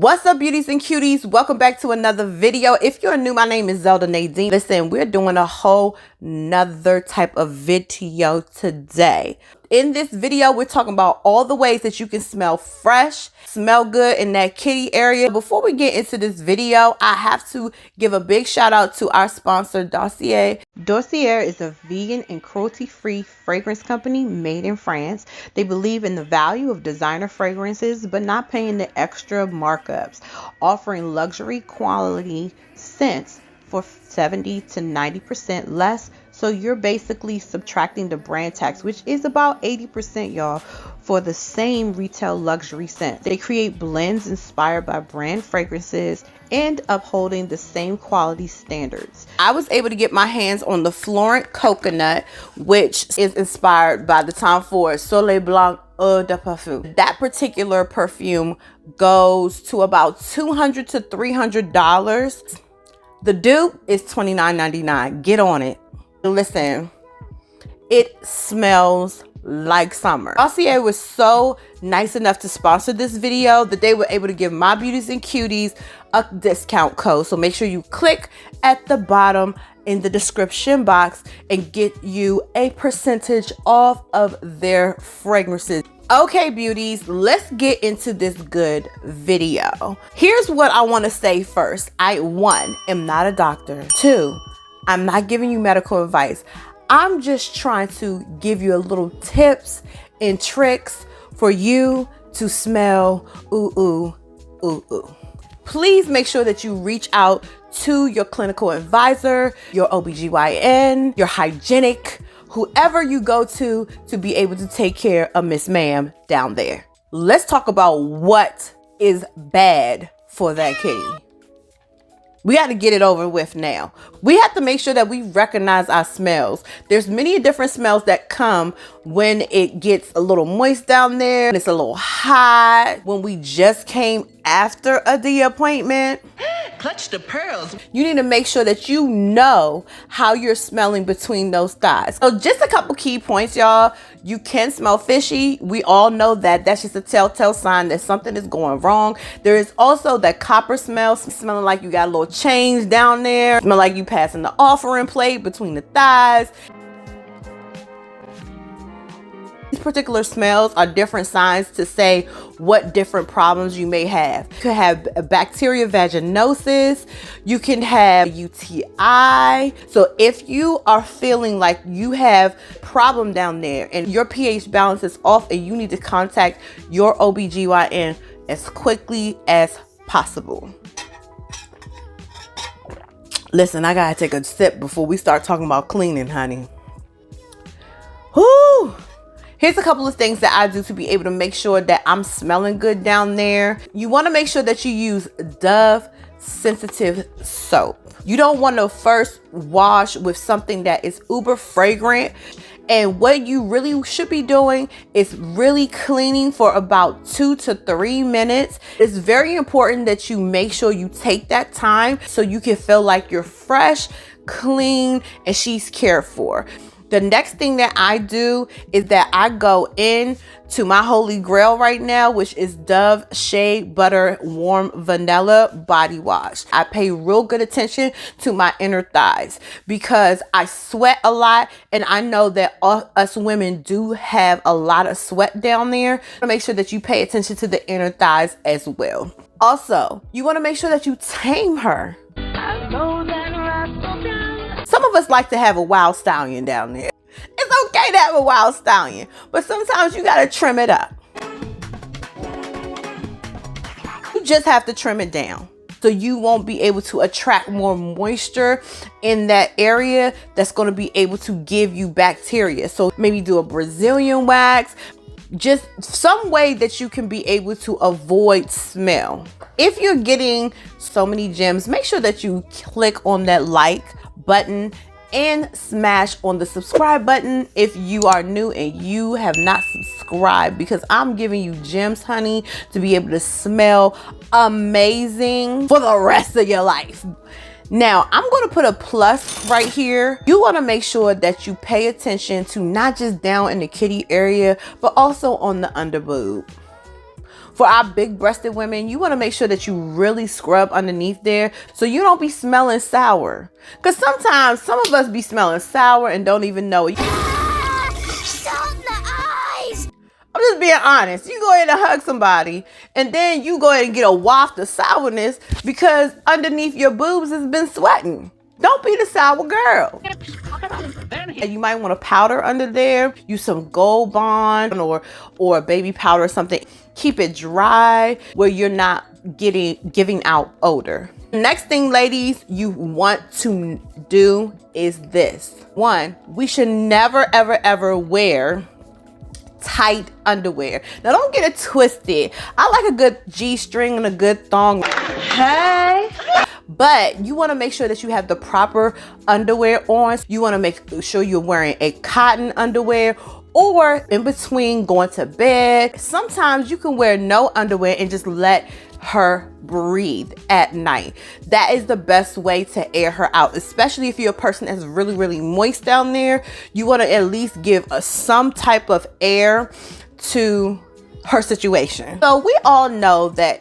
What's up, beauties and cuties? Welcome back to another video. If you're new, my name is ZeldaNadine. Listen, we're doing a whole nother type of video today. In this video, we're talking about all the ways that you can smell fresh, smell good in that kitty area. Before we get into this video, I have to give a big shout out to our sponsor, Dossier. Dossier is a vegan and cruelty-free fragrance company made in France. They believe in the value of designer fragrances, but not paying the extra markups, offering luxury quality scents for 70 to 90% less. So you're basically subtracting the brand tax, which is about 80%, y'all, for the same retail luxury scent. They create blends inspired by brand fragrances and upholding the same quality standards. I was able to get my hands on the Florent Coconut, which is inspired by the Tom Ford Soleil Blanc Eau de Parfum. That particular perfume goes to about $200 to $300. The dupe is $29.99. Get on it. Listen, it smells like summer. Dossier was so nice enough to sponsor this video that they were able to give my beauties and cuties a discount code. So make sure you click at the bottom in the description box and get you a percentage off of their fragrances. Okay, beauties, let's get into this good video. Here's what I want to say first. I, 1, am not a doctor. 2, I'm not giving you medical advice. I'm just trying to give you a little tips and tricks for you to smell ooh, ooh, ooh, ooh. Please make sure that you reach out to your clinical advisor, your OBGYN, your hygienic, whoever you go to be able to take care of Miss Ma'am down there. Let's talk about what is bad for that kitty. We got to get it over with now. We have to make sure that we recognize our smells. There's many different smells that come when it gets a little moist down there, and it's a little hot, when we just came after the appointment. Clutch the pearls. You need to make sure that you know how you're smelling between those thighs. So just a couple key points, y'all. You can smell fishy. We all know that. That's just a telltale sign that something is going wrong. There is also that copper smell, smelling like you got a little change down there. Smell like you passing the offering plate between the thighs. These particular smells are different signs to say what different problems you may have. You could have bacteria vaginosis. You can have UTI. So if you are feeling like you have problem down there and your pH balance is off and you need to contact your OBGYN as quickly as possible. Listen, I gotta take a sip before we start talking about cleaning, honey. Whoo! Here's a couple of things that I do to be able to make sure that I'm smelling good down there. You want to make sure that you use Dove sensitive soap. You don't want to first wash with something that is uber fragrant. And what you really should be doing is really cleaning for about 2 to 3 minutes. It's very important that you make sure you take that time so you can feel like you're fresh, clean, and she's cared for. The next thing that I do is that I go in to my holy grail right now, which is Dove Shea Butter Warm Vanilla Body Wash. I pay real good attention to my inner thighs because I sweat a lot, and I know that us women do have a lot of sweat down there. So make sure that you pay attention to the inner thighs as well. Also, you want to make sure that you tame her. Some of us like to have a wild stallion down there. It's okay to have a wild stallion, but sometimes you gotta trim it up. You just have to trim it down so you won't be able to attract more moisture in that area that's going to be able to give you bacteria. So maybe do a Brazilian wax, just some way that you can be able to avoid smell. If you're getting so many gems, make sure that you click on that like button and smash on the subscribe button if you are new and you have not subscribed, because I'm giving you gems, honey, to be able to smell amazing for the rest of your life. Now, I'm going to put a plus right here. You want to make sure that you pay attention to not just down in the kitty area, but also on the under boob. For our big breasted women, you want to make sure that you really scrub underneath there so you don't be smelling sour. Because sometimes some of us be smelling sour and don't even know it. Salt in the eyes! I'm just being honest. You go ahead and hug somebody and then you go ahead and get a waft of sourness because underneath your boobs has been sweating. Don't be the sour girl. You might want to powder under there. Use some Gold Bond or baby powder or something. Keep it dry where you're not giving out odor. Next thing, ladies, you want to do is this. One, we should never, ever, ever wear tight underwear. Now don't get it twisted. I like a good G-string and a good thong. Hey. But you want to make sure that you have the proper underwear on. You want to make sure you're wearing a cotton underwear or in between going to bed. Sometimes you can wear no underwear and just let her breathe at night. That is the best way to air her out, especially if you're a person that's really, really moist down there. You want to at least give some type of air to her situation. So we all know that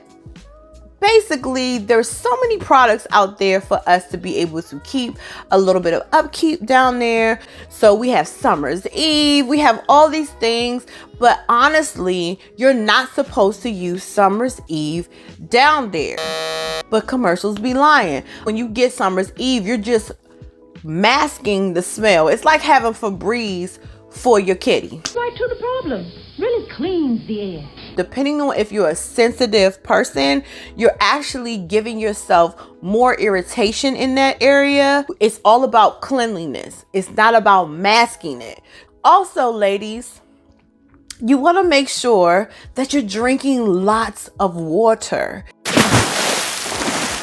basically there's so many products out there for us to be able to keep a little bit of upkeep down there. So we have Summer's Eve, we have all these things, but honestly, you're not supposed to use Summer's Eve down there. But commercials be lying. When you get Summer's Eve, you're just masking the smell. It's like having Febreze for your kitty. Right to the problem. Really cleans the air. Depending on if you're a sensitive person, you're actually giving yourself more irritation in that area. It's all about cleanliness. It's not about masking it. Also, ladies, you want to make sure that you're drinking lots of water.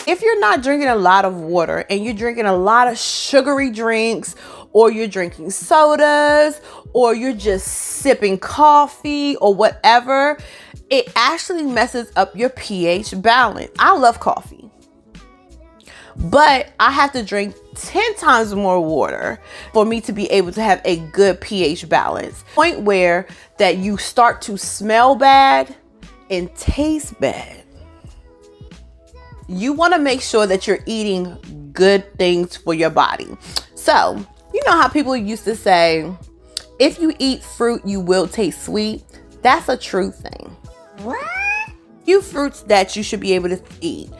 If you're not drinking a lot of water and you're drinking a lot of sugary drinks, or you're drinking sodas, or you're just sipping coffee or whatever, it actually messes up your pH balance. I love coffee, but I have to drink 10 times more water for me to be able to have a good pH balance. Point where that you start to smell bad and taste bad. You want to make sure that you're eating good things for your body. So, you know how people used to say, if you eat fruit, you will taste sweet? That's a true thing. What? Few fruits that you should be able to eat.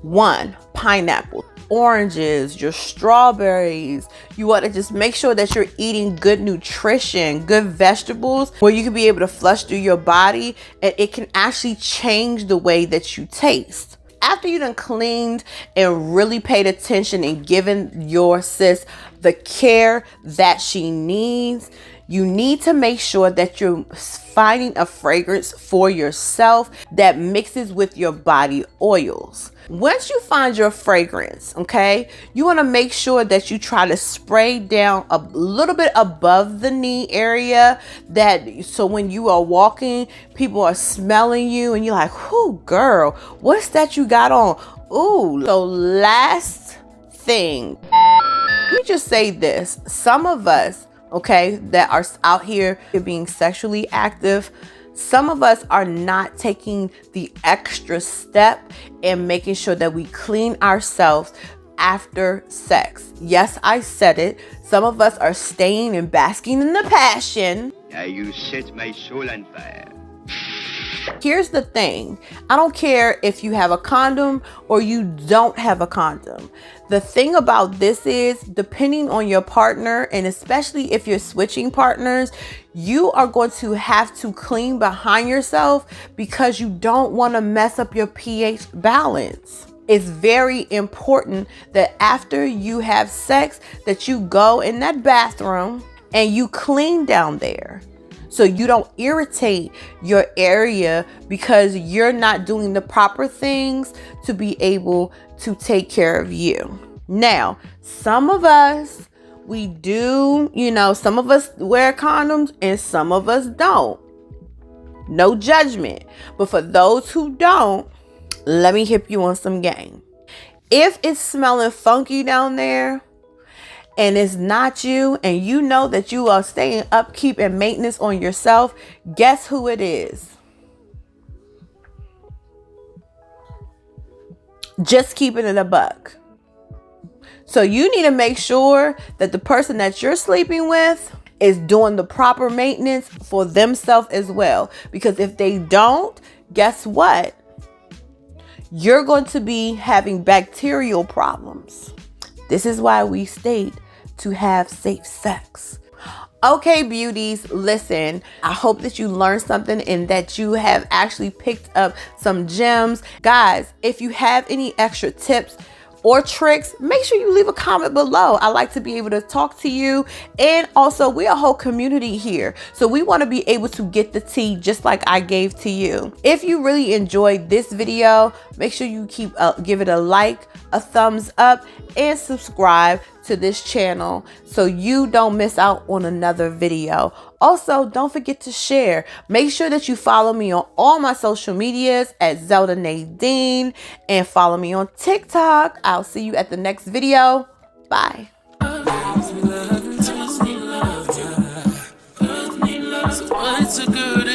1, pineapple, oranges, your strawberries. You want to just make sure that you're eating good nutrition, good vegetables, where you can be able to flush through your body and it can actually change the way that you taste. After you done cleaned and really paid attention and given your sis the care that she needs, you need to make sure that you're finding a fragrance for yourself that mixes with your body oils. Once you find your fragrance, okay, you want to make sure that you try to spray down a little bit above the knee area, that so when you are walking, people are smelling you and you're like, whoo, girl, what's that you got on? Ooh. So last thing, let me just say this. Some of us, okay, that are out here being sexually active, some of us are not taking the extra step and making sure that we clean ourselves after sex. Yes, I said it. Some of us are staying and basking in the passion. You set my soul on fire. Here's the thing. I don't care if you have a condom or you don't have a condom. The thing about this is, depending on your partner, and especially if you're switching partners, you are going to have to clean behind yourself because you don't want to mess up your pH balance. It's very important that after you have sex that you go in that bathroom and you clean down there, so you don't irritate your area because you're not doing the proper things to be able to take care of you. Now, some of us, we do, some of us wear condoms and some of us don't. No judgment. But for those who don't, let me hip you on some game. If it's smelling funky down there, and it's not you, and you know that you are staying upkeep and maintenance on yourself, guess who it is? Just keeping it a buck. So you need to make sure that the person that you're sleeping with is doing the proper maintenance for themselves as well. Because if they don't, guess what? You're going to be having bacterial problems. This is why we state to have safe sex. Okay, beauties, listen, I hope that you learned something and that you have actually picked up some gems. Guys, if you have any extra tips or tricks, make sure you leave a comment below. I like to be able to talk to you. And also, we're a whole community here. So we want to be able to get the tea just like I gave to you. If you really enjoyed this video, make sure you give it a like, a thumbs up, and subscribe to this channel so you don't miss out on another video. Also, don't forget to share. Make sure that you follow me on all my social medias at TheZeldaNadine and follow me on TikTok. I'll see you at the next video. Bye. It's a good